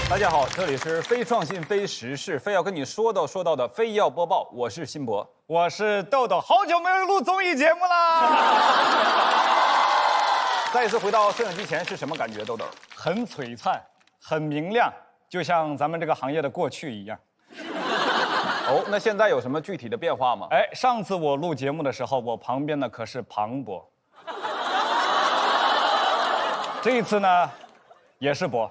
大家好，这里是非创新、非时事、非要跟你说到的非要播报，我是辛博，我是豆豆，好久没有录综艺节目啦！再一次回到摄影机前是什么感觉？豆豆，很璀璨，很明亮，就像咱们这个行业的过去一样。哦，那现在有什么具体的变化吗？哎，上次我录节目的时候，我旁边的可是庞博，这一次呢，也是博。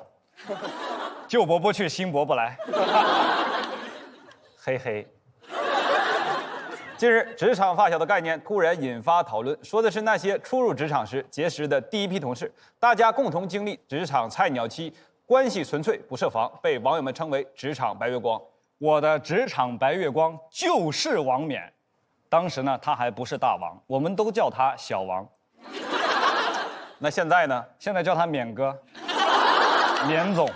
旧博不去，新博不来。嘿嘿。近日，职场发小的概念突然引发讨论，说的是那些初入职场时结识的第一批同事，大家共同经历职场菜鸟期，关系纯粹不设防，被网友们称为“职场白月光”。我的职场白月光就是王冕，当时呢他还不是大王，我们都叫他小王。那现在呢？现在叫他冕哥，冕总。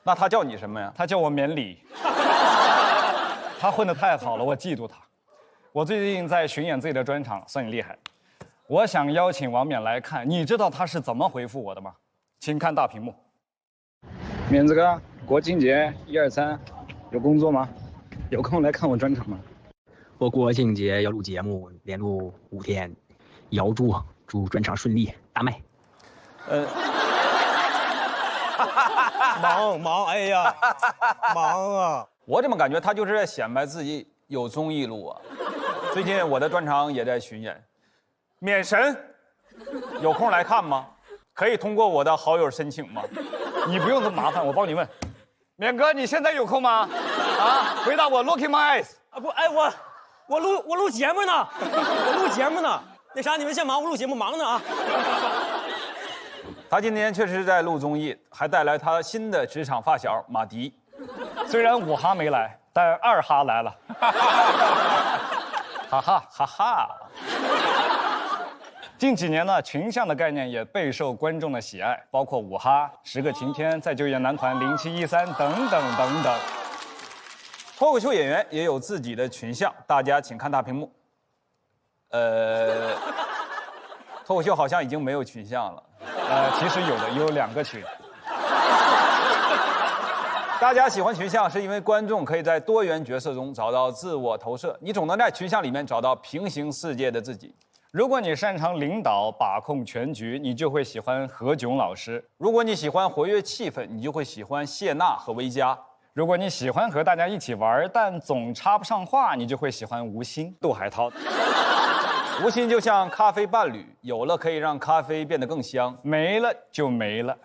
那他叫你什么呀？他叫我免礼。他混得太好了，我嫉妒他。我最近在巡演自己的专场，算你厉害。我想邀请王冕来看，你知道他是怎么回复我的吗？请看大屏幕。冕子哥，国庆节1、2、3，有工作吗？有空来看我专场吗？我国庆节要录节目，连录5天，遥祝专场顺利，大卖。忙，哎呀，忙啊！我怎么感觉他就是在显摆自己有综艺录啊？最近我的专场也在巡演，冕神，有空来看吗？可以通过我的好友申请吗？你不用这么麻烦，我帮你问。冕哥，你现在有空吗？啊，回答我 ，Look in my eyes。啊不，哎我录节目呢，我录节目呢。那啥，你们先忙，我录节目忙呢啊。他今天确实是在录综艺，还带来他新的职场发小马迪。虽然5哈没来，但2哈来了。哈哈哈哈。近几年呢，群像的概念也备受观众的喜爱，包括5哈、10个晴天、再就业男团0713等等。脱口秀演员也有自己的群像，大家请看大屏幕。脱口秀好像已经没有群像了。其实有2个群。大家喜欢群像，是因为观众可以在多元角色中找到自我投射，你总能在群像里面找到平行世界的自己。如果你擅长领导、把控全局，你就会喜欢何炅老师；如果你喜欢活跃气氛，你就会喜欢谢娜和薇娅；如果你喜欢和大家一起玩，但总插不上话，你就会喜欢吴昕、杜海涛。吴昕就像咖啡伴侣，有了可以让咖啡变得更香，没了就没了。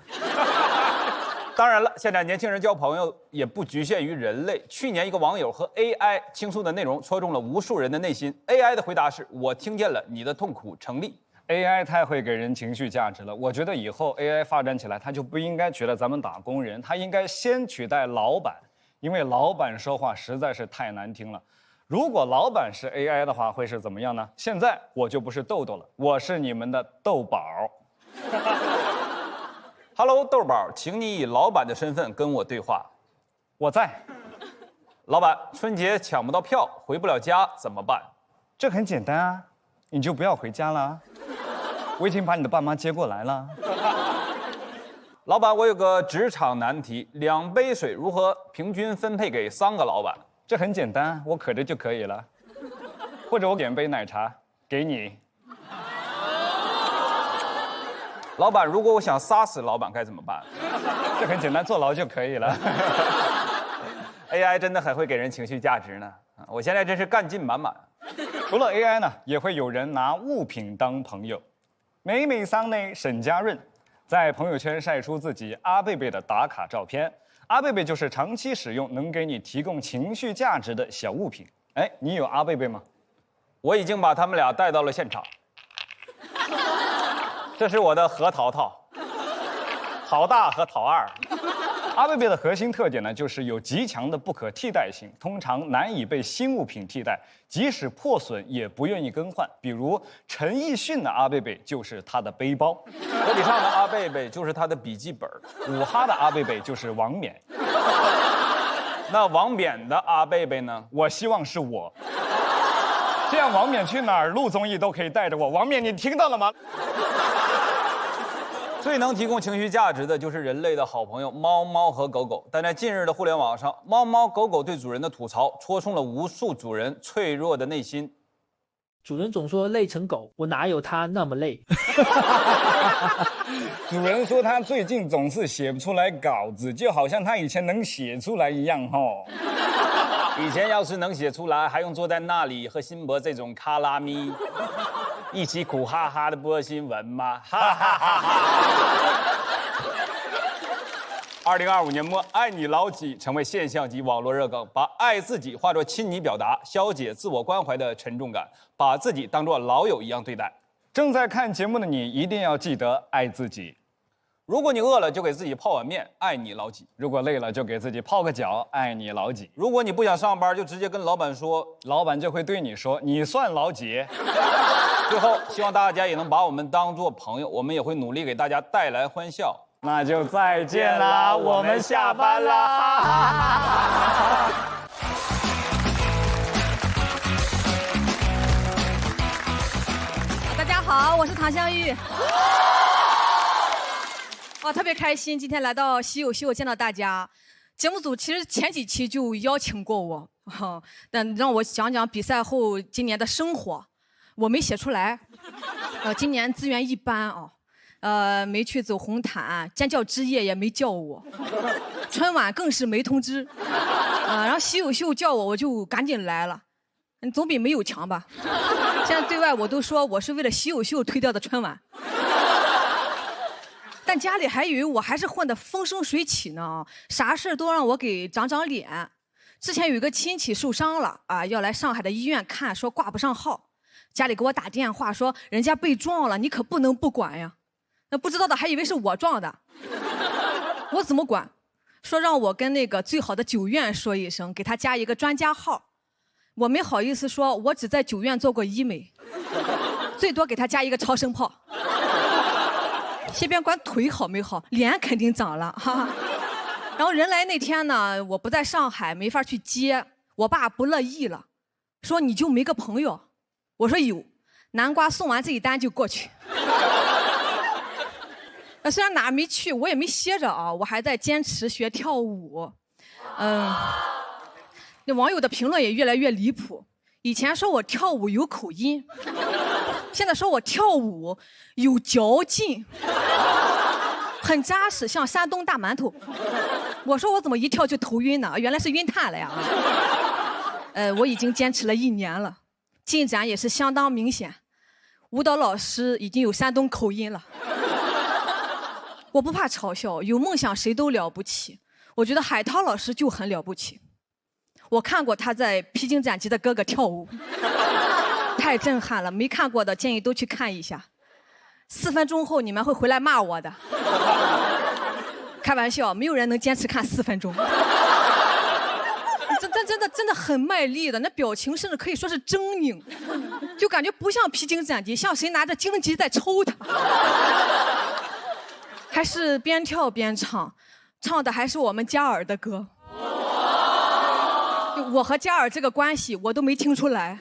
当然了，现在年轻人交朋友也不局限于人类。去年一个网友和 AI 倾诉的内容戳中了无数人的内心。AI 的回答是：我听见了你的痛苦，成立。AI 太会给人情绪价值了，我觉得以后 AI 发展起来，它就不应该取代咱们打工人，它应该先取代老板，因为老板说话实在是太难听了。如果老板是 AI 的话，会是怎么样呢？现在我就不是豆豆了，我是你们的豆宝。Hello， 豆宝，请你以老板的身份跟我对话。我在。老板，春节抢不到票，回不了家怎么办？这很简单啊，你就不要回家了。我已经把你的爸妈接过来了。老板，我有个职场难题，2杯水如何平均分配给3个老板？这很简单，我渴着就可以了。或者我点杯奶茶给你。老板，如果我想杀死老板该怎么办？这很简单，坐牢就可以了。AI 真的很会给人情绪价值呢，我现在真是干劲满满。除了 AI 呢，也会有人拿物品当朋友。美美桑内沈佳润在朋友圈晒出自己阿贝贝的打卡照片。阿贝贝就是长期使用能给你提供情绪价值的小物品。哎，你有阿贝贝吗？我已经把他们俩带到了现场。这是我的核桃桃，桃大和桃二。阿贝贝的核心特点呢，就是有极强的不可替代性，通常难以被新物品替代，即使破损也不愿意更换。比如陈奕迅的阿贝贝就是他的背包，河北上的阿贝贝就是他的笔记本，5哈的阿贝贝就是王冕。那王冕的阿贝贝呢？我希望是我。这样王冕去哪儿录综艺都可以带着我。王冕，你听到了吗？最能提供情绪价值的就是人类的好朋友猫猫和狗狗，但在近日的互联网上，猫猫狗狗对主人的吐槽戳中了无数主人脆弱的内心。主人总说累成狗，我哪有他那么累？主人说他最近总是写不出来稿子，就好像他以前能写出来一样吼。以前要是能写出来，还用坐在那里和辛博这种卡拉咪一起苦哈哈的播新闻吗？哈哈哈哈！2025年末，爱你老几成为现象级网络热梗，把爱自己化作亲昵表达，消解自我关怀的沉重感，把自己当作老友一样对待。正在看节目的你，一定要记得爱自己。如果你饿了，就给自己泡碗面，爱你老几；如果累了，就给自己泡个脚，爱你老几；如果你不想上班，就直接跟老板说，老板就会对你说，你算老几。最后，希望大家也能把我们当作朋友，我们也会努力给大家带来欢笑。那就再见啦，我们下班啦。大家好，我是唐湘玉。哇，特别开心，今天来到稀有秀见到大家。节目组其实前几期就邀请过我，但让我讲讲比赛后今年的生活，我没写出来。今年资源一般啊，没去走红毯，尖叫之夜也没叫我，春晚更是没通知。然后稀有秀叫我，我就赶紧来了，总比没有强吧。现在对外我都说我是为了稀有秀推掉的春晚。但家里还以为我还是混得风生水起呢，啥事都让我给长长脸。之前有一个亲戚受伤了啊，要来上海的医院看，说挂不上号，家里给我打电话说人家被撞了，你可不能不管呀。那不知道的还以为是我撞的，我怎么管？说让我跟那个最好的九院说一声，给他加一个专家号。我没好意思说，我只在九院做过医美，最多给他加一个超声炮。先别管腿好没好，脸肯定长了哈。然后人来那天呢，我不在上海，没法去接，我爸不乐意了，说你就没个朋友？我说有，南瓜送完这一单就过去。虽然哪儿没去，我也没歇着啊，我还在坚持学跳舞。那网友的评论也越来越离谱，以前说我跳舞有口音，现在说我跳舞有嚼劲，很扎实，像山东大馒头。我说我怎么一跳就头晕呢？原来是晕碳了呀。我已经坚持了1年了，进展也是相当明显。舞蹈老师已经有山东口音了。我不怕嘲笑，有梦想谁都了不起。我觉得海涛老师就很了不起。我看过他在《披荆斩棘的哥哥》跳舞，太震撼了。没看过的建议都去看一下。4分钟后你们会回来骂我的。开玩笑，没有人能坚持看4分钟。真的很卖力的，那表情甚至可以说是狰狞，就感觉不像披荆斩棘，像谁拿着荆棘在抽他。还是边跳边唱，唱的还是我们嘉尔的歌。我和嘉尔这个关系我都没听出来。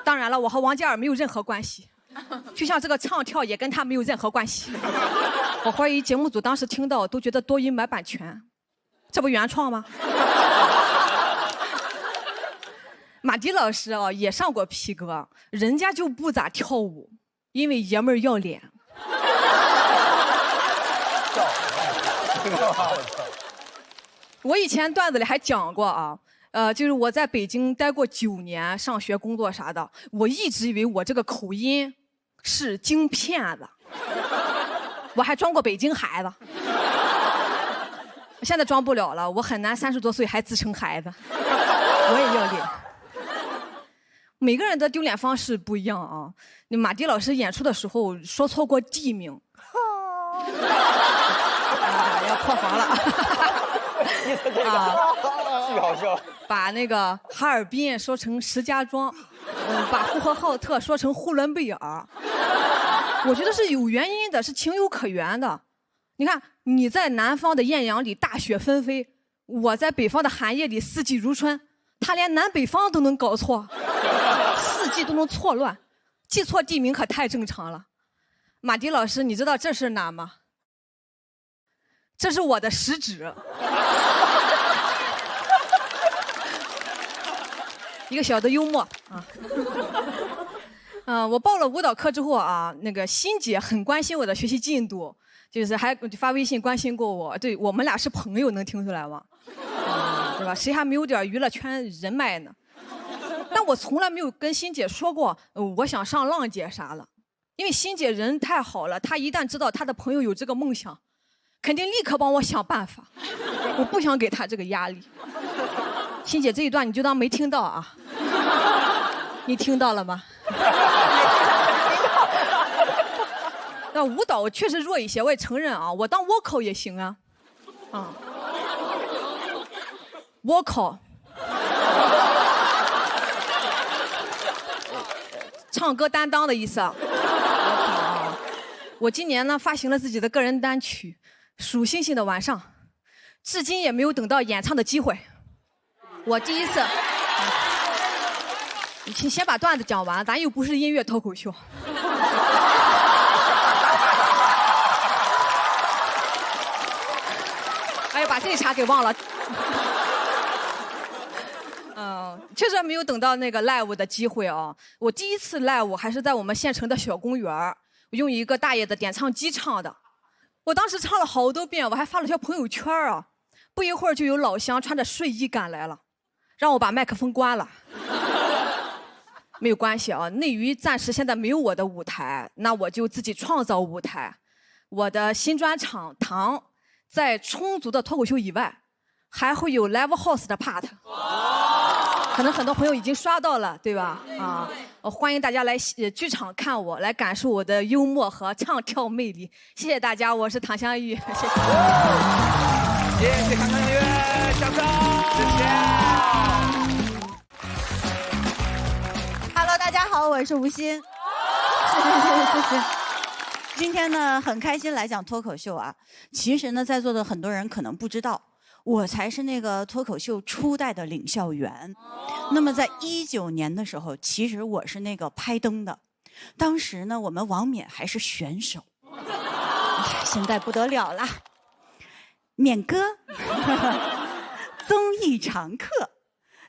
当然了，我和王嘉尔没有任何关系，就像这个唱跳也跟他没有任何关系。我怀疑节目组当时听到都觉得多余买版权，这不原创吗？马迪老师也上过 P 哥，人家就不咋跳舞，因为爷们儿要脸。我以前段子里还讲过就是我在北京待过9年，上学工作啥的，我一直以为我这个口音是京片子，我还装过北京孩子。现在装不了了，我很难30多岁还自称孩子，我也要脸。每个人的丢脸方式不一样啊。那马迪老师演出的时候说错过地名，要破防了。巨好笑。把那个哈尔滨说成石家庄，把呼和浩特说成呼伦贝尔。我觉得是有原因的，是情有可原的。你看，你在南方的艳阳里大雪纷飞，我在北方的寒夜里四季如春，他连南北方都能搞错，四季都能错乱，记错地名可太正常了。马迪老师，你知道这是哪吗？这是我的食指。一个小的幽默啊。我报了舞蹈课之后啊，那个欣姐很关心我的学习进度，就是还发微信关心过我。对，我们俩是朋友，能听出来吗？对吧？谁还没有点娱乐圈人脉呢？但我从来没有跟欣姐说过，我想上浪姐啥了，因为欣姐人太好了，她一旦知道她的朋友有这个梦想，肯定立刻帮我想办法。我不想给她这个压力。欣姐这一段你就当没听到啊，你听到了吗？那舞蹈确实弱一些，我也承认啊，我当 vocal 也行啊，vocal， 唱歌担当的意思啊。我今年呢发行了自己的个人单曲《数星星的晚上》，至今也没有等到演唱的机会。我第一次，你先把段子讲完，咱又不是音乐脱口秀。哎呀，把这茬给忘了。确实没有等到那个 live 的机会啊。我第一次 live 还是在我们县城的小公园，我用一个大爷的点唱机唱的。我当时唱了好多遍，我还发了条朋友圈啊。不一会儿就有老乡穿着睡衣赶来了，让我把麦克风关了。没有关系啊，内娱暂时现在没有我的舞台，那我就自己创造舞台。我的新专场《糖》在充足的脱口秀以外，还会有 live house 的 part。可能很多朋友已经刷到了，对吧？欢迎大家来剧场看我，来感受我的幽默和唱跳魅力。谢谢大家，我是唐香玉，谢谢。谢谢康康音乐，掌声，谢谢。Hello， 大家好，我是吴昕。谢谢。今天呢，很开心来讲脱口秀啊。其实呢，在座的很多人可能不知道，我才是那个脱口秀初代的领笑员。那么在19年的时候，其实我是那个拍灯的。当时呢，我们王冕还是选手。现在不得了啦，冕哥，综艺常客，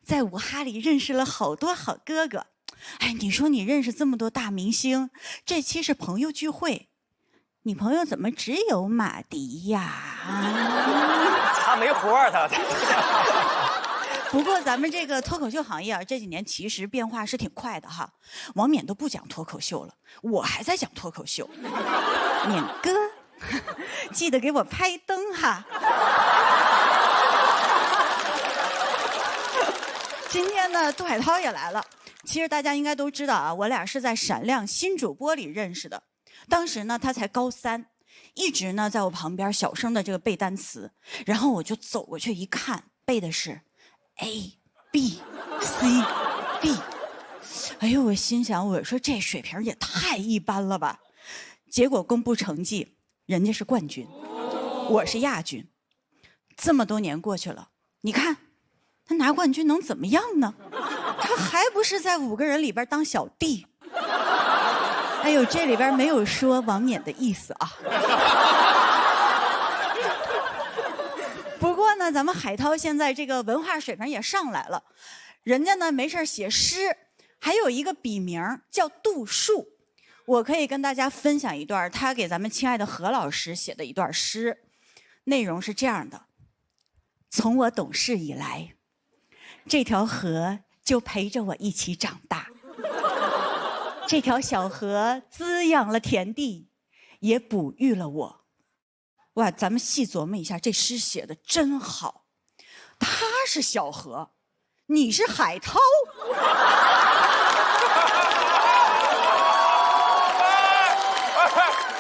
在武哈里认识了好多好哥哥。哎，你说你认识这么多大明星，这期是朋友聚会，你朋友怎么只有马迪呀？他没活儿，他。不过咱们这个脱口秀行业啊，这几年其实变化是挺快的哈。王冕都不讲脱口秀了，我还在讲脱口秀。冕哥，记得给我拍灯哈。今天呢，杜海涛也来了。其实大家应该都知道啊，我俩是在闪亮新主播里认识的。当时呢，他才高3，一直呢在我旁边小声的这个背单词，然后我就走过去一看，背的是 A B C D。哎呦，我心想，我说这水平也太一般了吧。结果公布成绩，人家是冠军，我是亚军。这么多年过去了，你看他拿冠军能怎么样呢？他还不是在5个人里边当小弟。哎呦，这里边没有说王冕的意思啊。不过呢，咱们海涛现在这个文化水平也上来了，人家呢没事写诗，还有一个笔名叫杜树。我可以跟大家分享一段他给咱们亲爱的何老师写的一段诗，内容是这样的：从我懂事以来，这条河就陪着我一起长大。这条小河滋养了田地，也哺育了我。哇，咱们细琢磨一下，这诗写的真好。他是小河，你是海涛。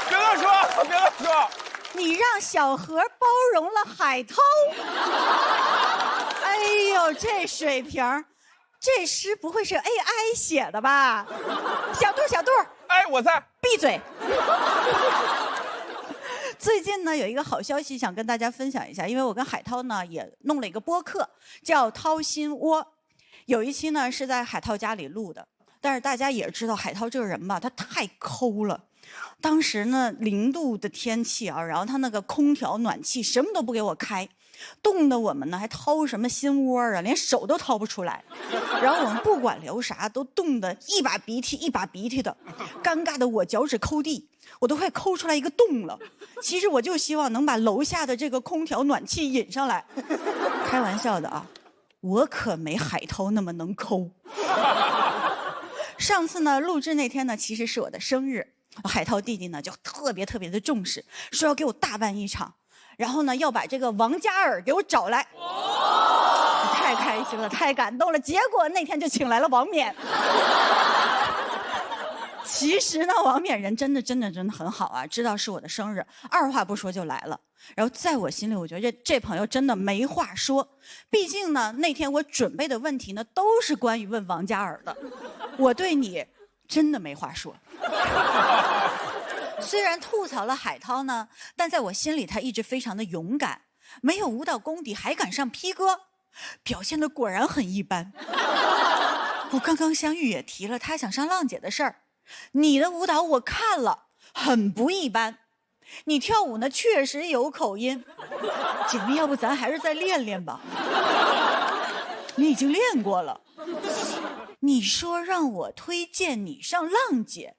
别乱说，别乱说。你让小河包容了海涛。哎呦，这水平，这诗不会是 AI 写的吧？小杜，小杜，哎，我在。闭嘴。最近呢，有一个好消息想跟大家分享一下，因为我跟海涛呢也弄了一个播客，叫《掏心窝》。有一期呢是在海涛家里录的，但是大家也知道海涛这个人吧，他太抠了。当时呢0度的天气啊，然后他那个空调暖气什么都不给我开，冻得我们呢还掏什么心窝啊，连手都掏不出来。然后我们不管聊啥，都冻得一把鼻涕一把鼻涕的，尴尬的我脚趾抠地，我都快抠出来一个洞了。其实我就希望能把楼下的这个空调暖气引上来。开玩笑的啊，我可没海涛那么能抠。上次呢录制那天呢，其实是我的生日。海涛弟弟呢就特别的重视，说要给我大办一场，然后呢要把这个王嘉尔给我找来。太开心了，太感动了。结果那天就请来了王冕。其实呢，王冕人真的很好啊，知道是我的生日，二话不说就来了。然后在我心里，我觉得这朋友真的没话说。毕竟呢，那天我准备的问题呢都是关于问王嘉尔的，我对你真的没话说。虽然吐槽了海涛呢，但在我心里他一直非常的勇敢，没有舞蹈功底还敢上 P 歌，表现的果然很一般。我刚刚相遇也提了他想上浪姐的事儿，你的舞蹈我看了，很不一般。你跳舞呢确实有口音，姐妹，要不咱还是再练练吧？你已经练过了。你说让我推荐你上浪姐，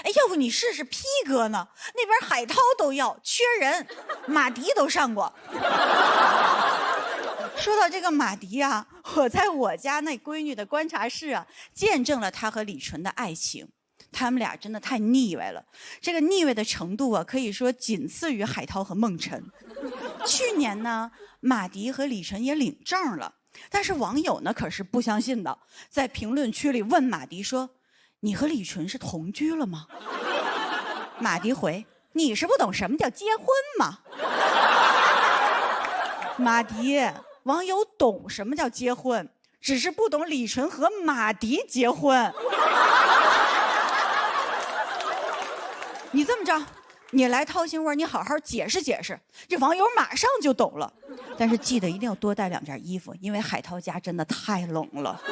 哎，要不你试试 P 歌呢？那边海涛都要，缺人，马迪都上过。说到这个马迪啊，我在我家那闺女的观察室啊，见证了他和李纯的爱情。他们俩真的太腻歪了，这个腻歪的程度啊，可以说仅次于海涛和孟晨。去年呢，马迪和李纯也领证了。但是网友呢可是不相信的，在评论区里问马迪说：“你和李纯是同居了吗？”马迪回：“你是不懂什么叫结婚吗？”马迪，网友懂什么叫结婚，只是不懂李纯和马迪结婚。你这么着，你来掏心窝，你好好解释解释，这网友马上就懂了。但是记得一定要多带2件衣服，因为海涛家真的太冷了。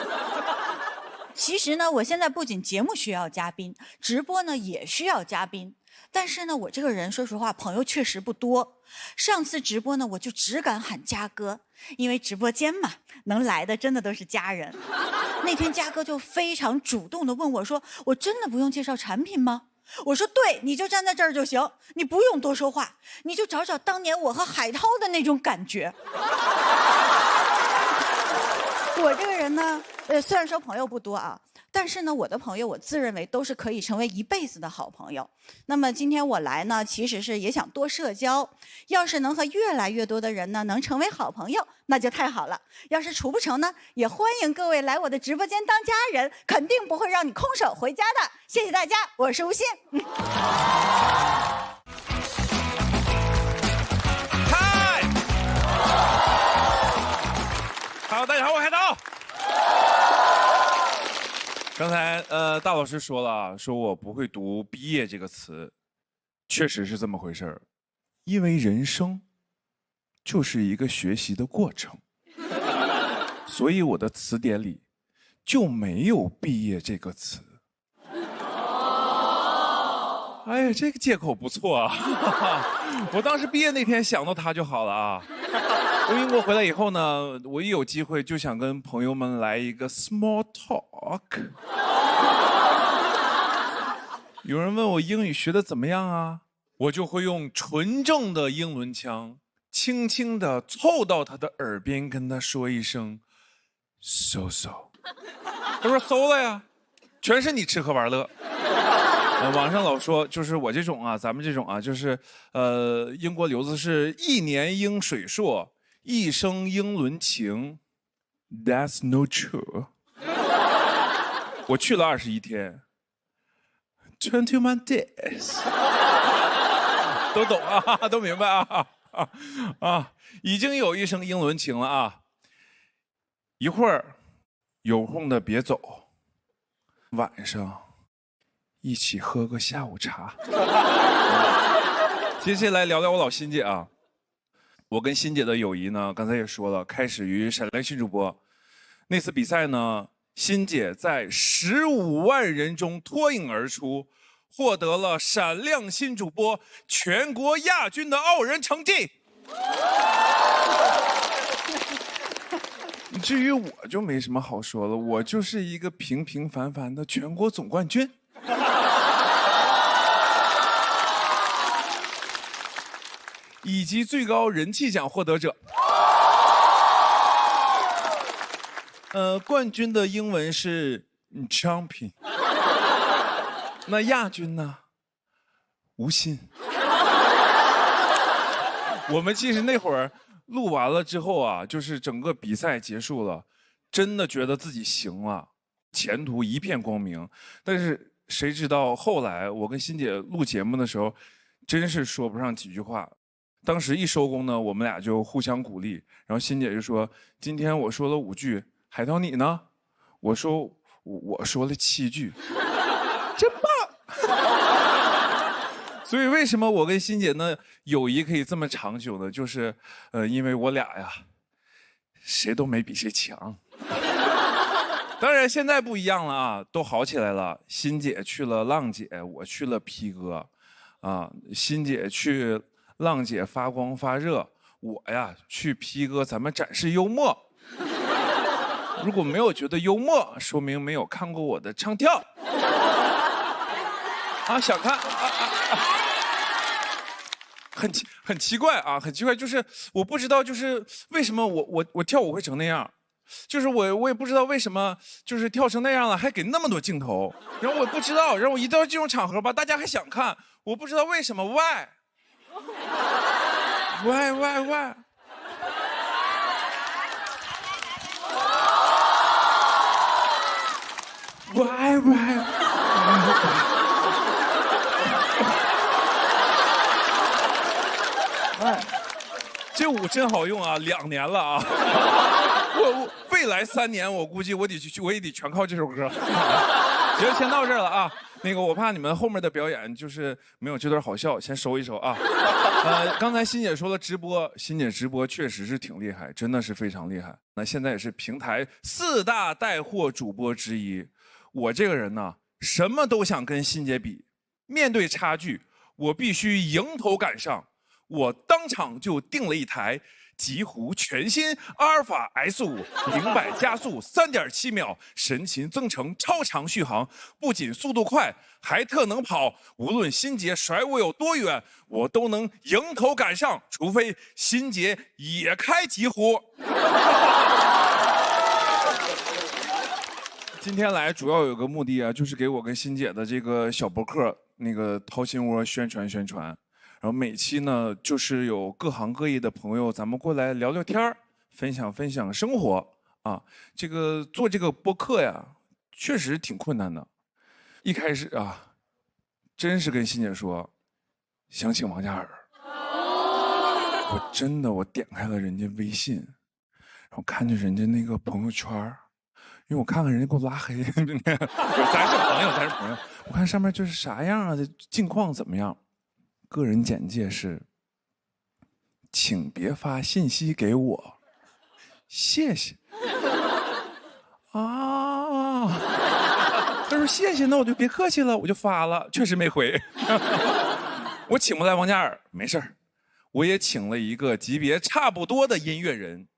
其实呢，我现在不仅节目需要嘉宾，直播呢也需要嘉宾。但是呢，我这个人说实话，朋友确实不多。上次直播呢，我就只敢喊嘉哥，因为直播间嘛，能来的真的都是家人。那天嘉哥就非常主动地问我说：“我真的不用介绍产品吗？”我说：“对，你就站在这儿就行，你不用多说话，你就找找当年我和海涛的那种感觉。”我这个人呢，虽然说朋友不多啊，但是呢，我的朋友我自认为都是可以成为一辈子的好朋友。那么今天我来呢，其实是也想多社交。要是能和越来越多的人呢，能成为好朋友，那就太好了。要是处不成呢，也欢迎各位来我的直播间当家人，肯定不会让你空手回家的。谢谢大家，我是吴昕。嗨，好，大家好，我海涛。刚才大老师说了，说我不会读“毕业”这个词，确实是这么回事儿。因为人生就是一个学习的过程，所以我的词典里就没有“毕业”这个词。哎呀，这个借口不错啊！我当时毕业那天想到它就好了啊。从英国回来以后呢，我一有机会就想跟朋友们来一个 small talk。有人问我英语学的怎么样啊，我就会用纯正的英伦腔，轻轻地凑到他的耳边，跟他说一声 so so。他说 so 了呀，全是你吃喝玩乐。网上老说，就是我这种啊，咱们这种啊，就是英国留子是1年英水硕，1生英伦情 ，That's no true。我去了21天 ，21 days， 都懂啊，都明白啊，已经有1生英伦情了啊。一会儿有空的别走，晚上一起喝个下午茶。接下来聊聊我老欣姐啊。我跟欣姐的友谊呢，刚才也说了，开始于闪亮新主播。那次比赛呢，欣姐在15万人中脱颖而出，获得了闪亮新主播全国亚军的傲人成绩。至于我就没什么好说了，我就是一个平平凡凡的全国总冠军。以及最高人气奖获得者。冠军的英文是 champion， 那亚军呢？无心。我们其实那会儿录完了之后啊，就是整个比赛结束了，真的觉得自己行了，前途一片光明。但是谁知道后来我跟欣姐录节目的时候，真是说不上几句话。当时一收工呢，我们俩就互相鼓励，然后欣姐就说：“今天我说了5句，海涛你呢？”我说：“我说了7句，真棒！”所以为什么我跟欣姐呢友谊可以这么长久呢？就是因为我俩呀，谁都没比谁强。当然现在不一样了啊，都好起来了。欣姐去了浪姐，我去了 P 哥，啊，欣姐去浪姐发光发热，我呀去 P 哥咱们展示幽默。如果没有觉得幽默，说明没有看过我的唱跳。啊，想看很奇怪啊，很奇怪，就是我不知道，就是为什么我跳舞会成那样，就是我也不知道为什么，就是跳成那样了还给那么多镜头，然后我不知道，然后我一到这种场合吧，大家还想看，我不知道为什么 why。这舞真好用啊，2年了啊！我未来3年，我估计我也得全靠这首歌。行，先到这儿了啊。那个，我怕你们后面的表演就是没有这段好笑，先收一收啊。刚才欣姐说了直播，欣姐直播确实是挺厉害，真的是非常厉害。那现在也是平台4大带货主播之一。我这个人呢，什么都想跟欣姐比，面对差距，我必须迎头赶上。我当场就订了一台极狐全新阿尔法 S5 0-100加速3.7秒，神禽增程超长续航，不仅速度快，还特能跑。无论欣姐甩我有多远，我都能迎头赶上，除非欣姐也开极狐。今天来主要有个目的啊，就是给我跟欣姐的这个小博客那个掏心窝宣传。然后每期呢，就是有各行各业的朋友，咱们过来聊聊天儿，分享生活啊。这个做这个播客呀，确实挺困难的。一开始啊，真是跟欣姐说想请王嘉尔，我点开了人家微信，然后看着人家那个朋友圈，因为我看看人家给我拉黑，咱是朋友，我看上面就是啥样啊，这近况怎么样？个人简介是：请别发信息给我，谢谢。啊，他说谢谢，那我就别客气了，我就发了，确实没回。我请不来王嘉尔，没事儿，我也请了一个级别差不多的音乐人，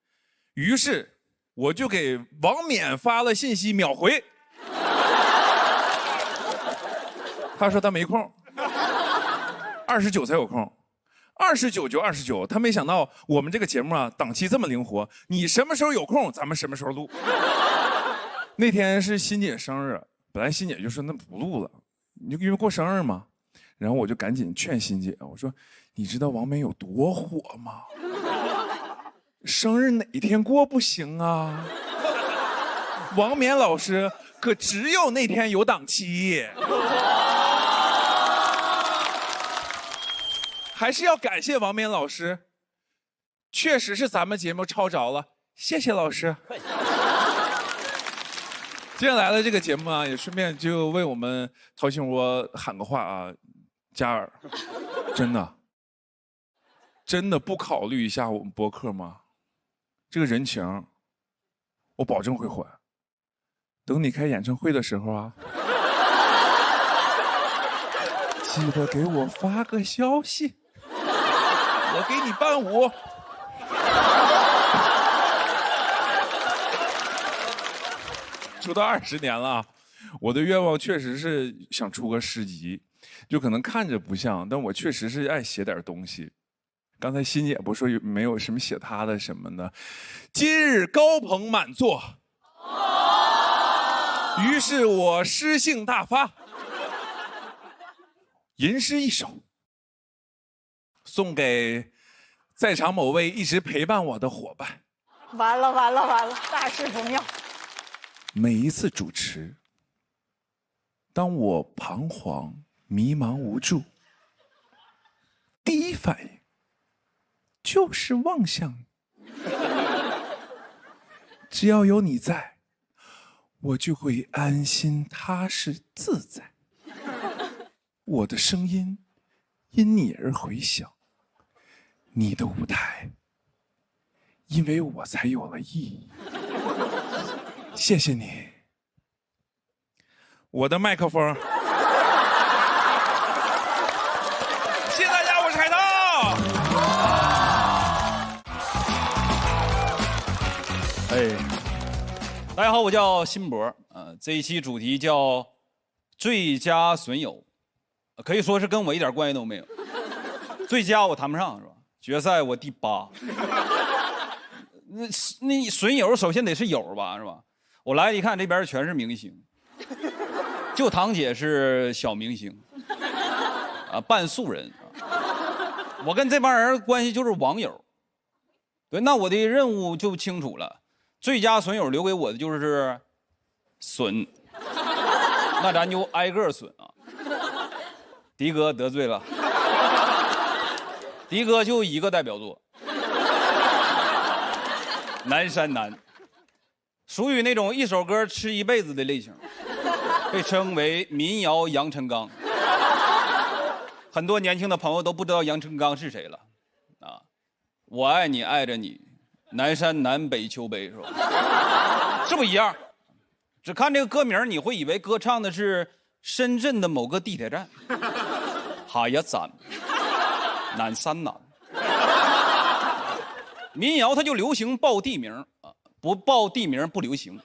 于是我就给王冕发了信息，秒回。他说他没空。29才有空，29就29。他没想到我们这个节目啊，档期这么灵活，你什么时候有空，咱们什么时候录。那天是欣姐生日，本来欣姐就说那不录了，因为过生日嘛。然后我就赶紧劝欣姐，我说你知道王冕有多火吗？生日哪天过不行啊？王冕老师可只有那天有档期。还是要感谢王冕老师，确实是咱们节目抄着了，谢谢老师。接下来的这个节目啊，也顺便就为我们掏心窝喊个话啊，嘉尔，真的不考虑一下我们播客吗？这个人情，我保证会还。等你开演唱会的时候啊，记得给我发个消息，我给你伴舞。出道20年了，我的愿望确实是想出个诗集，就可能看着不像，但我确实是爱写点东西。刚才欣姐不说没有什么写她的什么的，今日高朋满座，于是我诗兴大发，吟诗一首，送给在场某位一直陪伴我的伙伴。完了完了完了，大事不妙。每一次主持，当我彷徨、迷茫、无助，第一反应就是望向你。只要有你在，我就会安心、踏实、自在。我的声音因你而回响，你的舞台因为我才有了意义。谢谢你，我的麦克风。谢谢大家，我是海涛。大家好，我叫辛博。这一期主题叫最佳损友，可以说是跟我一点关系都没有。最佳我谈不上是吧？决赛我第8。那损友首先得是友吧是吧？我来一看，这边全是明星，就堂姐是小明星，半素人。我跟这帮人关系就是网友。对，那我的任务就清楚了，最佳损友留给我的就是损，那咱就挨个损啊。迪哥得罪了，迪哥就一个代表作，南山南。属于那种一首歌吃一辈子的类型，被称为民谣杨臣刚。很多年轻的朋友都不知道杨臣刚是谁了，啊，我爱你爱着你，南山南北秋悲是吧？是不一样，只看这个歌名，你会以为歌唱的是深圳的某个地铁站，哈呀赞，南山南。民谣它就流行报地名啊。不报地名不流行。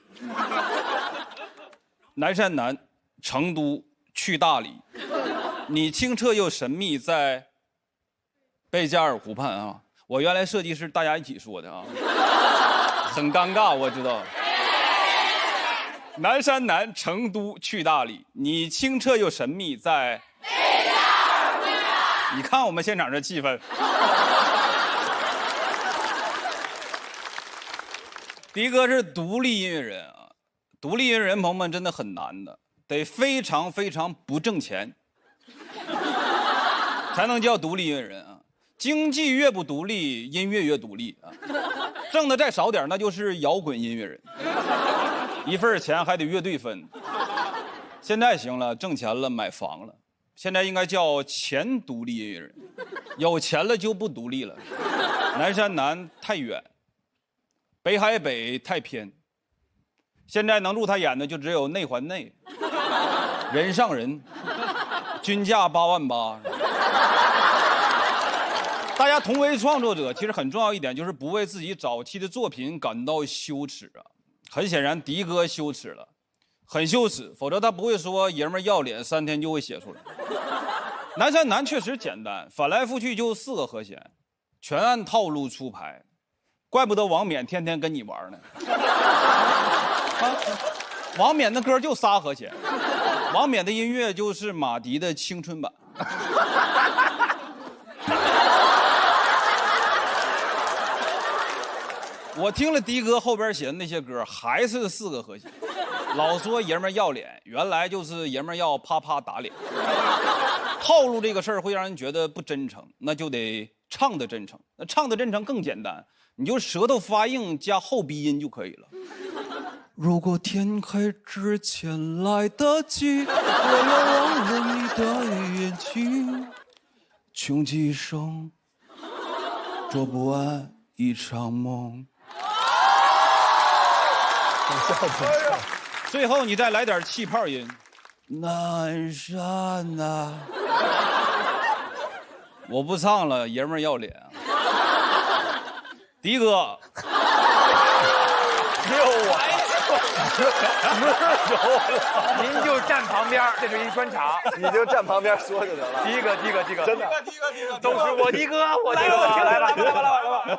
南山南，成都去大理，你清澈又神秘，在贝加尔湖畔啊！我原来设计是大家一起说的啊，很尴尬，我知道。南山南，成都去大理，你清澈又神秘，在贝加尔湖畔。你看我们现场这气氛。迪哥是独立音乐人啊，独立音乐人朋友们真的很难的，得非常非常不挣钱，才能叫独立音乐人啊。经济越不独立，音乐越独立啊。挣的再少点，那就是摇滚音乐人，一份钱还得乐队分。现在行了，挣钱了，买房了，现在应该叫前独立音乐人，有钱了就不独立了。南山南太远。北海北太偏，现在能入他眼的就只有内环内、人上人，均价88000。大家同为创作者，其实很重要一点就是不为自己早期的作品感到羞耻啊。很显然，迪哥羞耻了，很羞耻，否则他不会说爷们要脸3天就会写出来。南山南确实简单，翻来覆去就4个和弦，全按套路出牌。怪不得王冕天天跟你玩呢。王冕的歌就3和弦，王冕的音乐就是马迪的青春版。我听了迪哥后边写的那些歌，还是4个和弦。老说爷们要脸，原来就是爷们要啪啪打脸。套路这个事儿会让人觉得不真诚，那就得唱的真诚。那唱的真诚更简单。你就舌头发硬加后鼻音就可以了。如果天黑之前来得及，我要忘了你的眼睛，穷极一生做不完一场梦。最后你再来点气泡音，南山呐。我不唱了，爷们儿要脸。迪哥，只有我，您就站旁边，这是一专场，你就站旁边说就得了。迪哥，真的，都是我迪哥，我迪哥，来吧，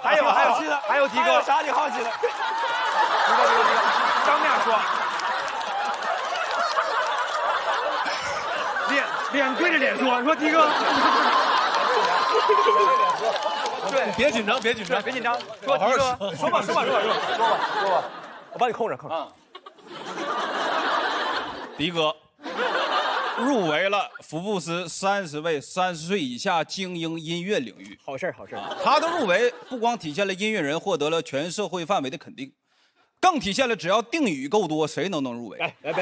还有迪哥，还有啥你好奇的？迪哥，当面说，脸对着脸说迪哥。对，别紧张，说迪哥，说吧，我帮你控着。迪哥入围了福布斯30位30岁以下精英音乐领域。好事。他的入围不光体现了音乐人获得了全社会范围的肯定，更体现了只要定语够多，谁能入围。别，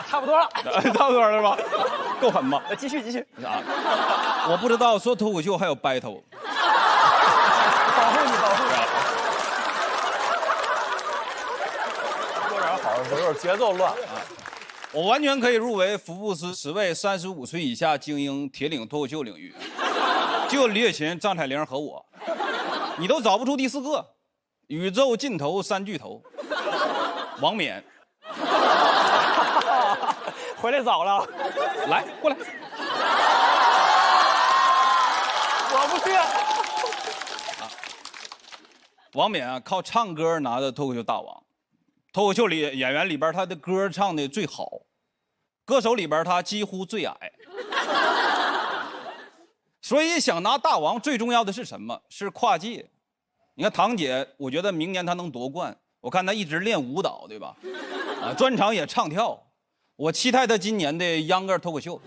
差不多了，差不多了吧？够狠吗？继续。啊，我不知道说脱口秀还有 battle。保护你。说点好的，有点节奏乱。我完全可以入围福布斯10位35岁以下精英铁岭脱口秀领域，就李雪琴、张彩玲和我，你都找不出第4个。宇宙尽头3巨头，王冕。回来早了，来过来。我不去。王冕啊，靠唱歌拿的脱口秀大王。脱口秀里演员里边，他的歌唱的最好，歌手里边他几乎最矮。所以想拿大王，最重要的是什么？是跨界。你看堂姐，我觉得明年她能夺冠。我看她一直练舞蹈，对吧？啊，专场也唱跳。我期待她今年的秧歌脱口秀。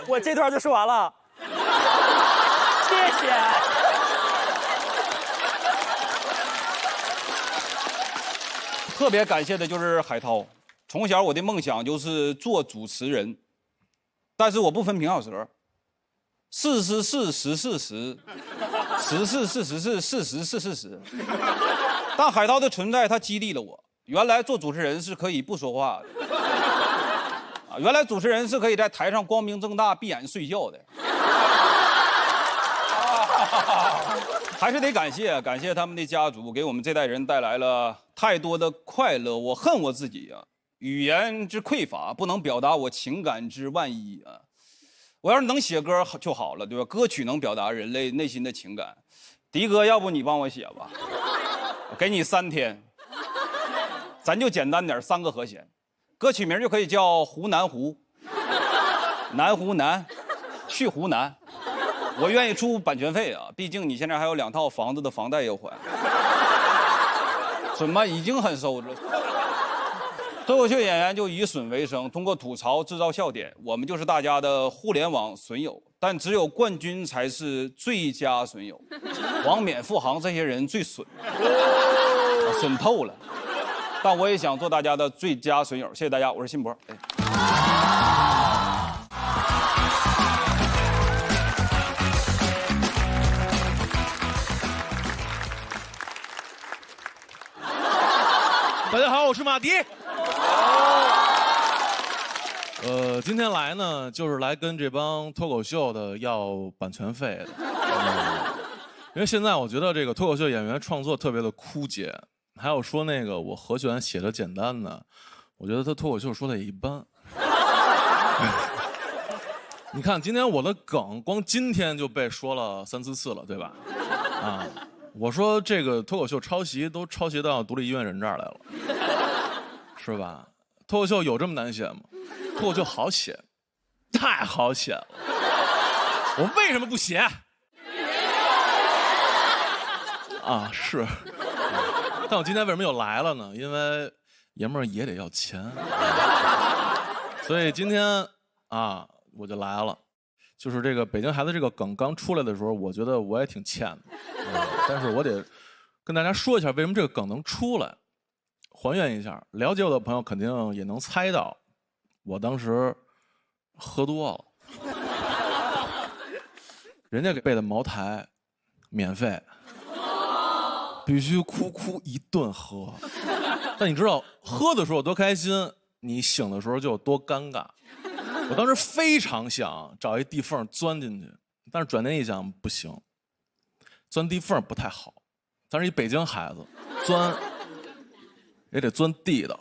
我这段就说完了，谢谢。特别感谢的就是海涛。从小我的梦想就是做主持人，但是我不分平翘舌，是是是是是是，是是是是是事实是事实。但海涛的存在，他激励了我。原来做主持人是可以不说话的，啊，原来主持人是可以在台上光明正大闭眼睡觉的。还是得感谢他们的家族，给我们这代人带来了太多的快乐。我恨我自己啊，语言之匮乏，不能表达我情感之万一啊。我要是能写歌就好了，对吧？歌曲能表达人类内心的情感。迪哥，要不你帮我写吧？我给你3天，咱就简单点，3个和弦，歌曲名就可以叫《湖南湖》，南湖南，去湖南。我愿意出版权费啊，毕竟你现在还有2套房子的房贷要还。准吗？已经很收着。脱口秀演员就以损为生，通过吐槽制造笑点，我们就是大家的互联网损友，但只有冠军才是最佳损友。王冕、付航这些人最损，损透了。但我也想做大家的最佳损友，谢谢大家，我是辛博。大家好，我是马迪。今天来呢，就是来跟这帮脱口秀的要版权费的。因为现在我觉得这个脱口秀演员创作特别的枯竭，还有说那个我和弦写的简单的，我觉得他脱口秀说的也一般。你看今天我的梗，光今天就被说了3、4次了，对吧？啊。我说这个脱口秀抄袭都抄袭到独立音乐人这儿来了，是吧？脱口秀有这么难写吗？脱口秀好写，太好写了。我为什么不写？啊，是。但我今天为什么又来了呢？因为爷们儿也得要钱，所以今天啊我就来了。就是这个北京孩子这个梗刚出来的时候，我觉得我也挺欠的，但是我得跟大家说一下为什么这个梗能出来，还原一下。了解我的朋友肯定也能猜到，我当时喝多了，人家给备的茅台免费，必须哭一顿喝。但你知道喝的时候有多开心，你醒的时候就有多尴尬。我当时非常想找一地缝钻进去，但是转念一想不行，钻地缝不太好。咱是一北京孩子，钻也得钻地道。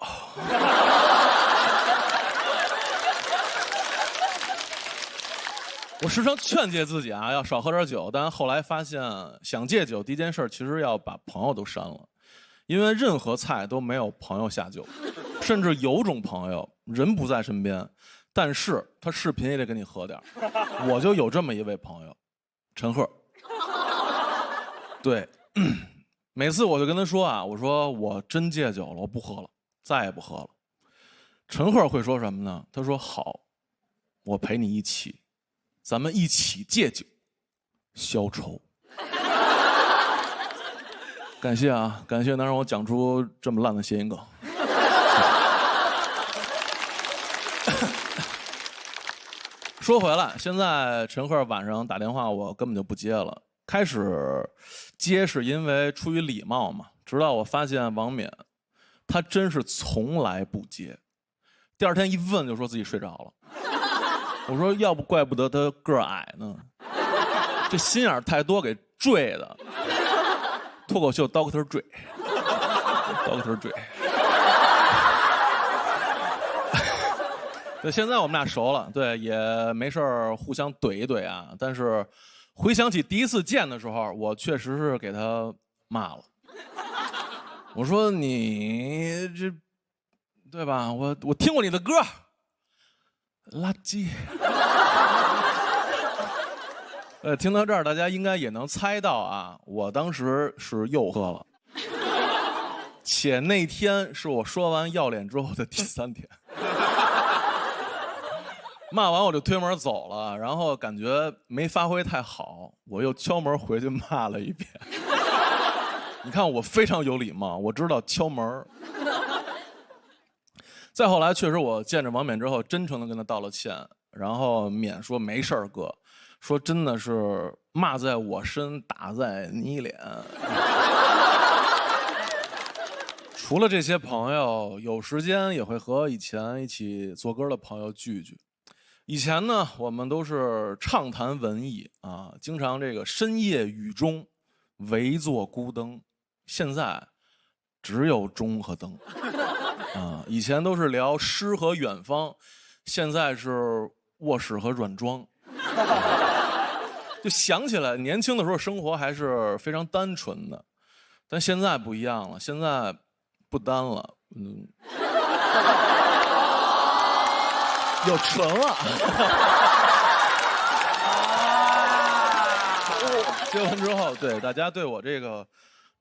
我时常劝诫自己啊，要少喝点酒，但后来发现，想戒酒第一件事其实要把朋友都删了，因为任何菜都没有朋友下酒，甚至有种朋友人不在身边，但是他视频也得跟你喝点。我就有这么一位朋友，陈赫。对，每次我就跟他说啊，我说我真戒酒了，我不喝了，再也不喝了。陈赫会说什么呢？他说好，我陪你一起。咱们一起戒酒，消愁。感谢啊，感谢能让我讲出这么烂的谐音梗。说回来，现在陈赫晚上打电话，我根本就不接了。开始接是因为出于礼貌嘛，直到我发现王冕，他真是从来不接。第二天一问就说自己睡着了。我说要不怪不得他个儿矮呢，这心眼太多给坠的。脱口秀 Dr. Dre。对，现在我们俩熟了，对，也没事互相怼一怼啊。但是回想起第一次见的时候，我确实是给他骂了。我说你这，对吧？我听过你的歌。垃圾。听到这儿，大家应该也能猜到啊，我当时是又喝了，且那天是我说完要脸之后的第3天。骂完我就推门走了，然后感觉没发挥太好，我又敲门回去骂了一遍。你看我非常有礼貌，我知道敲门。再后来，确实我见着王冕之后，真诚地跟他道了歉。然后冕说没事儿哥，说真的是骂在我身，打在你脸。除了这些朋友，有时间也会和以前一起做歌的朋友聚聚。以前呢，我们都是畅谈文艺啊，经常这个深夜雨中围坐孤灯。现在只有钟和灯。啊，以前都是聊诗和远方，现在是卧室和软装。就想起来年轻的时候生活还是非常单纯的，但现在不一样了，现在不单了，有纯了。结婚之后，对大家对我这个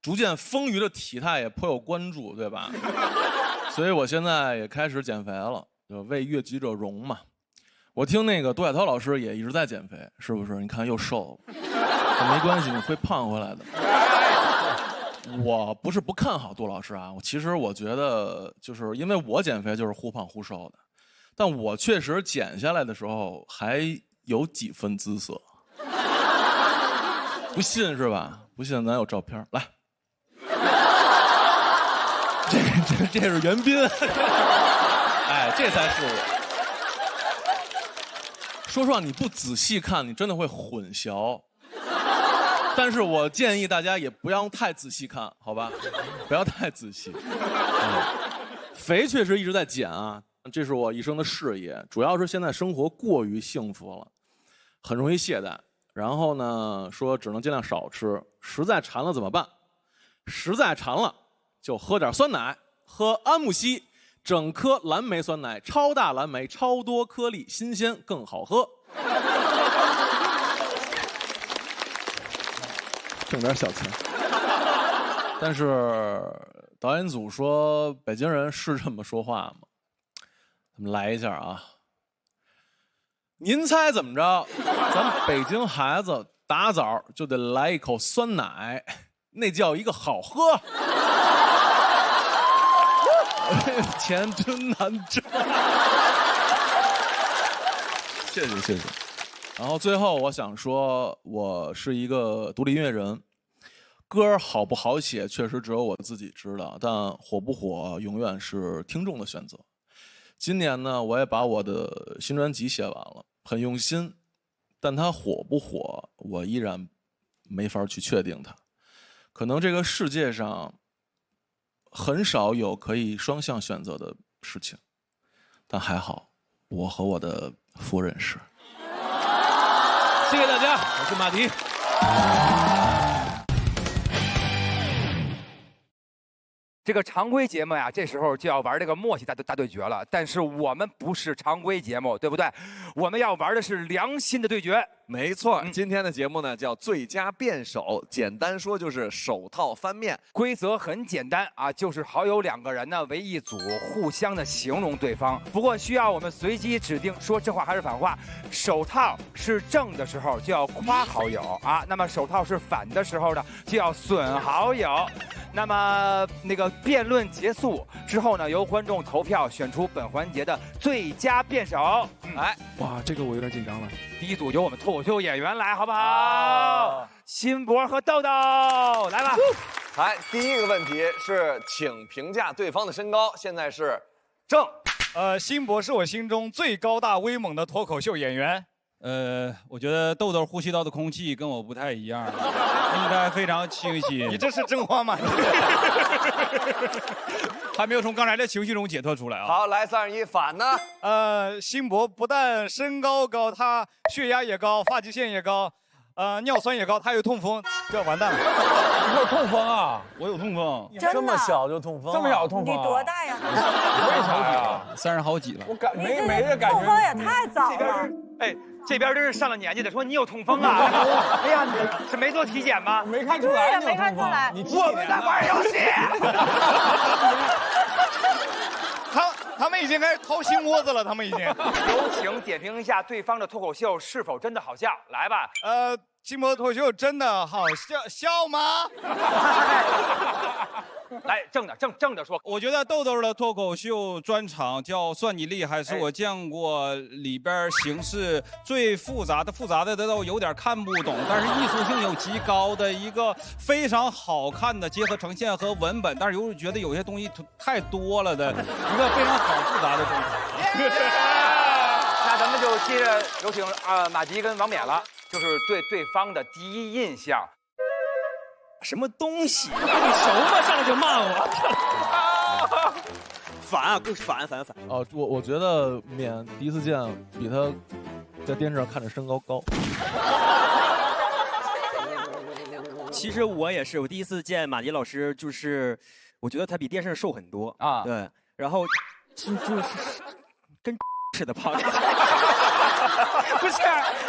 逐渐丰腴的体态也颇有关注，对吧？所以我现在也开始减肥了，就为悦己者容嘛。我听那个杜海涛老师也一直在减肥，是不是？你看又瘦了，没关系，你会胖回来的。我不是不看好杜老师啊，其实我觉得就是因为我减肥就是忽胖忽瘦的，但我确实减下来的时候还有几分姿色。不信是吧？不信咱有照片来。这是袁彬。哎，这才是我。说实话，你不仔细看，你真的会混淆。但是我建议大家也不要太仔细看，好吧？不要太仔细。肥确实一直在减啊，这是我一生的事业。主要是现在生活过于幸福了，很容易懈怠。然后呢，说只能尽量少吃，实在馋了怎么办？实在馋了就喝点酸奶，喝安慕希整颗蓝莓酸奶，超大蓝莓，超多颗粒，新鲜更好喝。挣点小钱。但是导演组说北京人是这么说话吗？咱们来一下啊。您猜怎么着？咱们北京孩子打早就得来一口酸奶，那叫一个好喝。钱真难挣。谢谢谢谢。然后最后我想说，我是一个独立音乐人，歌好不好写，确实只有我自己知道，但火不火永远是听众的选择。今年呢，我也把我的新专辑写完了，很用心，但它火不火，我依然没法去确定它。可能这个世界上很少有可以双向选择的事情，但还好，我和我的夫人是。谢谢大家，我是马迪。这个常规节目呀，这时候就要玩这个默契大对决了。但是我们不是常规节目，对不对？我们要玩的是良心的对决。没错，今天的节目呢叫最佳辩手，简单说就是手套翻面。规则很简单啊，就是好友2个人呢为一组，互相的形容对方。不过需要我们随机指定说正话还是反话。手套是正的时候就要夸好友啊，那么手套是反的时候呢就要损好友。那么那个辩论结束之后呢，由观众投票选出本环节的最佳辩手。哎，哇，这个我有点紧张了。第一组由我们脱口秀演员来，好不好？辛博和豆豆，来吧。来，第一个问题是，请评价对方的身高。现在是正。辛博是我心中最高大威猛的脱口秀演员。我觉得豆豆呼吸到的空气跟我不太一样，应该非常清晰。你这是真话吗？还没有从刚才的情绪中解脱出来啊！好，来3、2、1，反呢？辛博不但身高高，他血压也高，发际线也高，尿酸也高，他有痛风，这完蛋了。你有痛风啊？我有痛风。这么小就痛风？这么小痛风？你多大呀？为啥呀？30好几了。我没这感觉。痛风也太早了。哎，这边真是上了年纪的说你有痛风啊！哎呀，你是没做体检吗？没看出来，没看出来。我们在玩游戏。他们已经开始掏心窝子了，他们已经。有请点评一下对方的脱口秀是否真的好笑，来吧。辛博脱口秀真的好笑吗？来，正着说。我觉得豆豆的脱口秀专场叫《算你厉害》，是我见过里边形式最复杂的都有点看不懂，但是艺术性有极高的一个非常好看的结合呈现和文本，但是又觉得有些东西太多了的一个非常好复杂的专场。那咱们就接着有请马迪跟王冕了，就是对对方的第一印象。什么东西？你熟吗？上来就骂我。反啊，反。哦，我觉得冕第一次见比他在电视上看着身高高。其实我也是，我第一次见马迪老师，就是我觉得他比电视上瘦很多啊。对，然后就是跟似的胖。不是，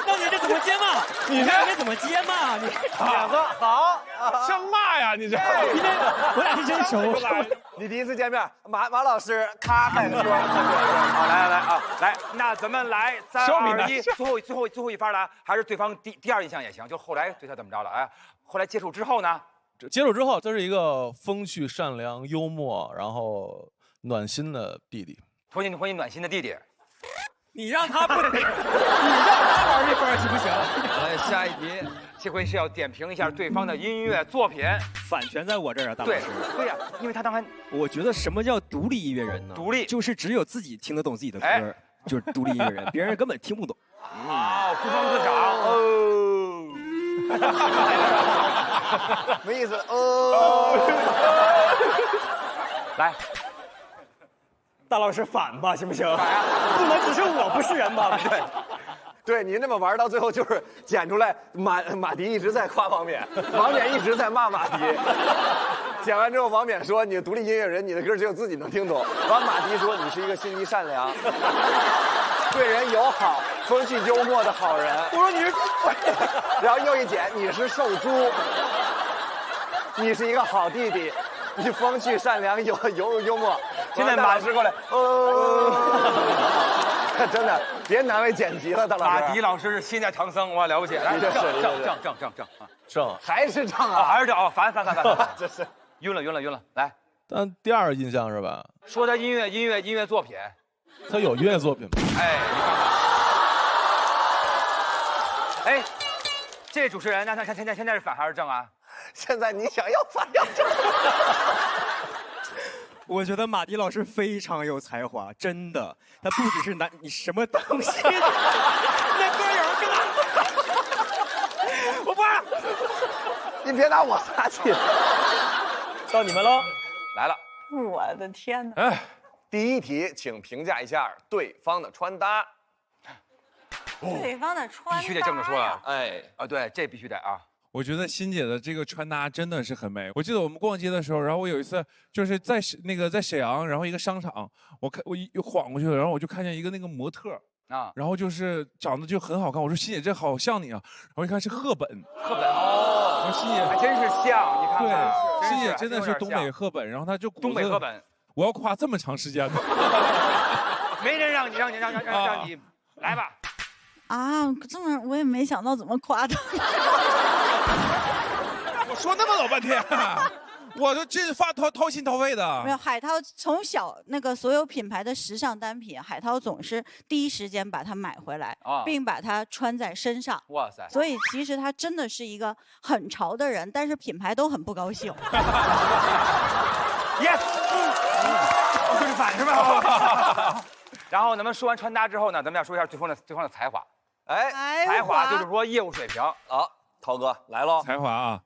那你这怎么接骂？你这怎么接骂？你两个好，像骂呀！你这，因为我俩是真熟。你第一次见面，马老师咔开个说，好，来啊，来，那咱们来3、2、1，最后一发了，还是对方第二印象也行，就后来对他怎么着了？哎，后来接触之后呢？接触之后，这是一个风趣、善良、幽默，然后暖心的弟弟。欢迎暖心的弟弟。你让他不，你让他玩这份行不行？来，下一题，这回是要点评一下对方的音乐作品。反全在我这儿啊，大老师。对呀，因为他当然，我觉得什么叫独立音乐人呢？独立就是只有自己听得懂自己的歌，就是独立音乐人，别人根本听不懂。好，孤芳自赏哦。没意思哦。来。大老师反吧，行不行？不能只是我不是人吧？对，您这么玩到最后就是剪出来马迪一直在夸王冕，王冕一直在骂马迪。剪完之后，王冕说：“你独立音乐人，你的歌只有自己能听懂。”完，马迪说：“你是一个心地善良、对人友好、风趣幽默的好人。”我说你是，然后又一剪，你是瘦猪，你是一个好弟弟。你风趣善良幽默，现在马老师过来，真的别难为剪辑了，大老师。马迪老师是心在唐僧，哇，了不起！来，正，还是正啊，还是正啊，烦，这是晕了，来。但第二印象是吧？说他音乐作品，他有音乐作品吗？哎，你看看，哎，这主持人，那他现在是反还是正啊？现在你想要咋样就。我觉得马迪老师非常有才华，真的，他不只是你什么东西，那歌有更。我不玩了，你别拿我撒气。到你们喽，来了。我的天哪！哎，第一题，请评价一下对方的穿搭。对方的穿搭必须得这么说了。哎，啊，对，这必须得啊。我觉得欣姐的这个穿搭真的是很美。我记得我们逛街的时候，然后我有一次就是在沈阳，然后一个商场，我一晃过去了，然后我就看见一个那个模特啊，然后就是长得就很好看。我说欣姐这好像你啊，然后一看是赫本。赫本哦，我说欣姐还真是像，你看看。对，欣姐真的是东北赫本，然后她就东北赫本。我要夸这么长时间的。没人让你来吧。啊，这么我也没想到怎么夸他。我说那么老半天，我都真是掏心掏肺的。没有，海涛从小那个所有品牌的时尚单品，海涛总是第一时间把它买回来，并把它穿在身上。哇塞！所以其实他真的是一个很潮的人，但是品牌都很不高兴。Yes， 就是反是吧？然后咱们说完穿搭之后呢，咱们要说一下对方的才华。哎，才华就是说业务水平。好，涛哥来喽。才华啊，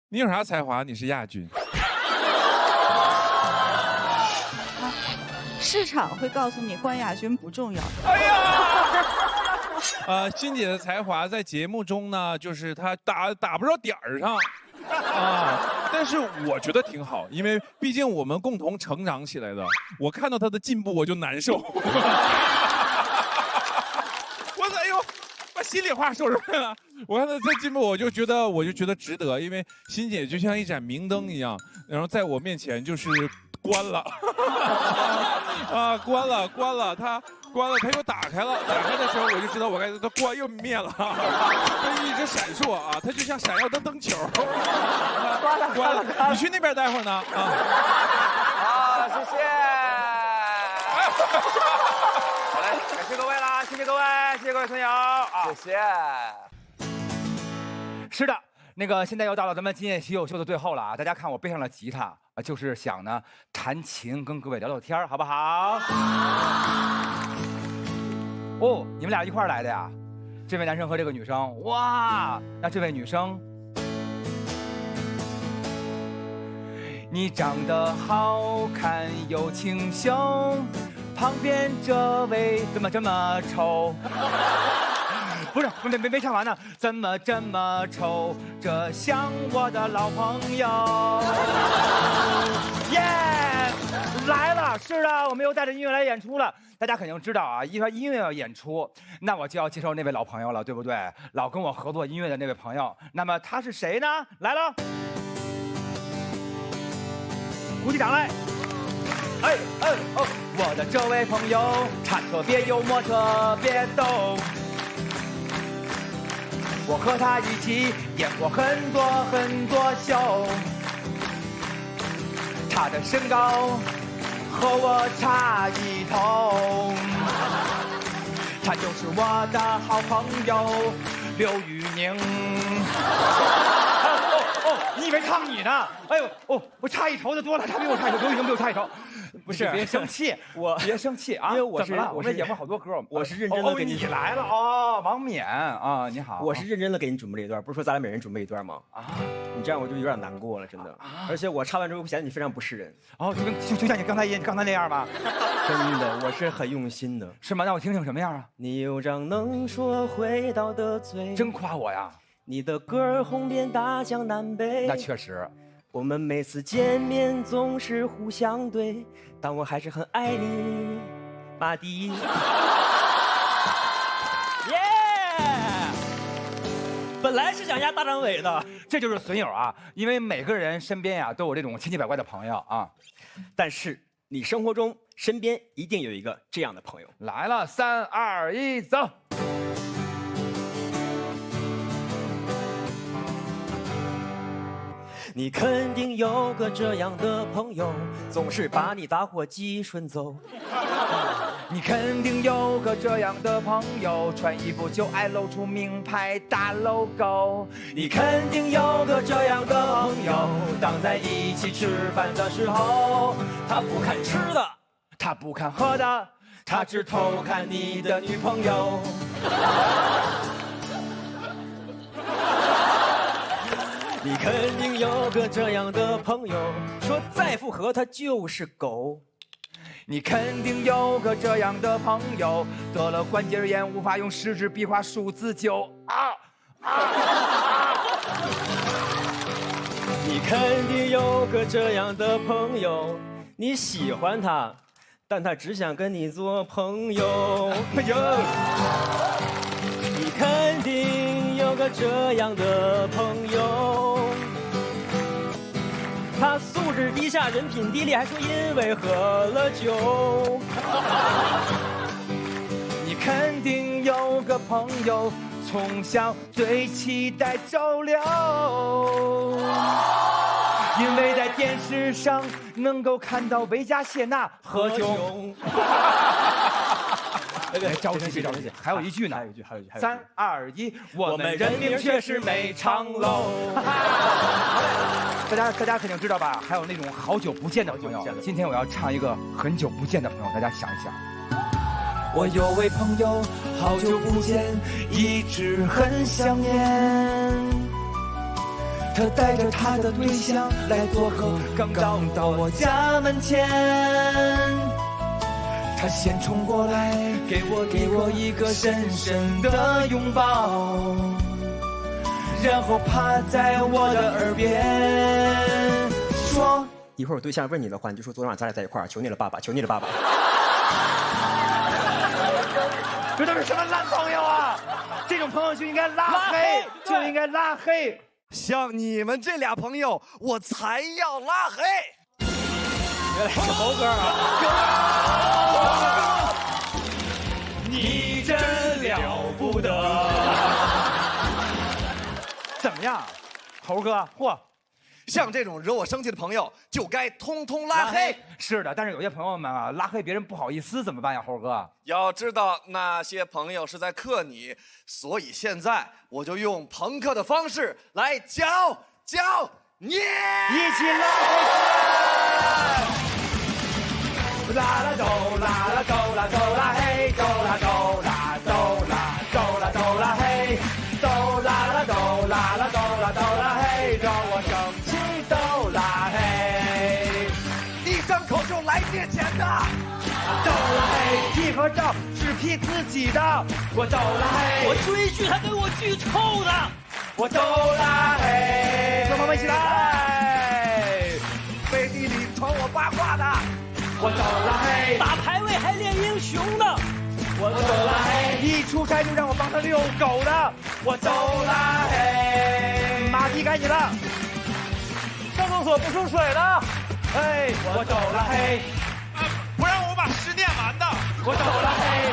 你有啥才华？你是亚军。市场会告诉你冠亚军不重要。哎呀！欣姐的才华在节目中呢，就是她打不着点儿上。但是我觉得挺好，因为毕竟我们共同成长起来的。我看到他的进步，我就难受。哎呦，把心里话说出来了。我看到他进步，我就觉得值得，因为欣姐就像一盏明灯一样，然后在我面前就是关了，关了，他又打开了，打开的时候我就知道我该它关又灭了，它一直闪烁啊，它就像闪耀的灯球。关了，你去那边待会儿呢好，谢谢。好嘞，感谢各位啦，谢谢各位村友啊，谢谢。是的，那个现在又到了咱们今夜喜友秀的最后了啊！大家看我背上了吉他啊，就是想呢弹琴跟各位聊聊天，好不好？哦，你们俩一块儿来的呀？这位男生和这个女生，哇，那这位女生。你长得好看又清秀，旁边这位怎么这么丑？不是，没唱完呢，怎么这么丑？这像我的老朋友。耶，来了，是的，我们又带着音乐来演出了。大家肯定知道啊，一说音乐要演出，那我就要介绍那位老朋友了，对不对？老跟我合作音乐的那位朋友，那么他是谁呢？来了。鼓起掌来！我的这位朋友，他特别幽默，特别逗。我和他一起演过很多秀。他的身高和我差一头。他就是我的好朋友刘宇宁。你以为唱你呢？哎呦，我差一头的多了，他比我差一头，刘宇宁比我差一头。不是，别生气，别生气啊！因为我们演过好多歌，我是认真的给你来了哦，王冕啊，你好，我是认真的给你准备了一段，不是说咱俩每人准备一段吗？啊，你这样我就有点难过了，真的。而且我唱完之后显得你非常不是人。哦，就像你刚才那样吗？真的，我是很用心的。是吗？那我听听什么样啊？你有张能说会道的嘴，真夸我呀！你的歌儿红遍大江南北，那确实。我们每次见面总是互相对，但我还是很爱你，马迪。耶！本来是想压大张伟的，这就是损友啊！因为每个人身边呀都有这种千奇百怪的朋友啊，但是你生活中身边一定有一个这样的朋友。来了，3、2、1，走！你肯定有个这样的朋友，总是把你打火机顺走。你肯定有个这样的朋友，穿衣服就爱露出名牌大 logo。你肯定有个这样的朋友，当在一起吃饭的时候，他不看吃的，他不看喝的，他只偷看你的女朋友。你肯定有个这样的朋友，说再复合他就是狗。你肯定有个这样的朋友，得了关节炎无法用食指比划数字9。你肯定有个这样的朋友，你喜欢他，但他只想跟你做朋友。你肯定有个这样的朋友，他素质低下，人品低劣，还说因为喝了酒。你肯定有个朋友，从小最期待周六，因为在电视上能够看到维加谢娜喝酒。别着急，别着急，还有一句呢，还有一句，3、2、1，我们人民却是美长楼。大家肯定知道吧？还有那种好久不见的朋友。今天我要唱一个很久不见的朋友，大家想一想。我有位朋友，好久不见，一直很想念。他带着他的对象来做客，刚到我家门前。他先冲过来，给我一个深深的拥抱，然后趴在我的耳边说：“一会儿我对象问你的话，你就说昨晚咱俩在一块儿，求你了，爸爸，求你了，爸爸。”这都是什么烂朋友啊！这种朋友就应该拉黑，就应该拉黑。像你们这俩朋友，我才要拉黑。原来是猴哥啊！你真了不得！怎么样，猴哥？嚯！像这种惹我生气的朋友，就该通通拉黑。是的，但是有些朋友们啊，拉黑别人不好意思，怎么办呀，猴哥？要知道那些朋友是在克你，所以现在我就用朋克的方式来教你，一起拉黑他！啦啦哆啦啦哆啦哆啦嘿，哆啦哆啦哆啦哆啦哆啦嘿，哆啦啦哆啦啦哆啦哆啦嘿，让我生气哆啦嘿。一张口就来借钱的，哆啦嘿，P 合照只 P 自己的，我哆啦嘿。我追剧他给我剧透的，我哆啦嘿。跟我们一起来，背地里传我八卦的。我哆啦嘿，打排位还练英雄的，我哆啦嘿，一出差就让我帮他遛狗的，我哆啦嘿，马蒂该你了，上厕所不冲水的，哎，我哆啦嘿，不让我把诗念完的，我哆啦嘿，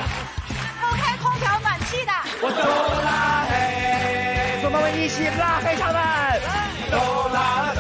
不开空调暖气的，我哆啦嘿，朋友们一起拉黑他们，哆啦。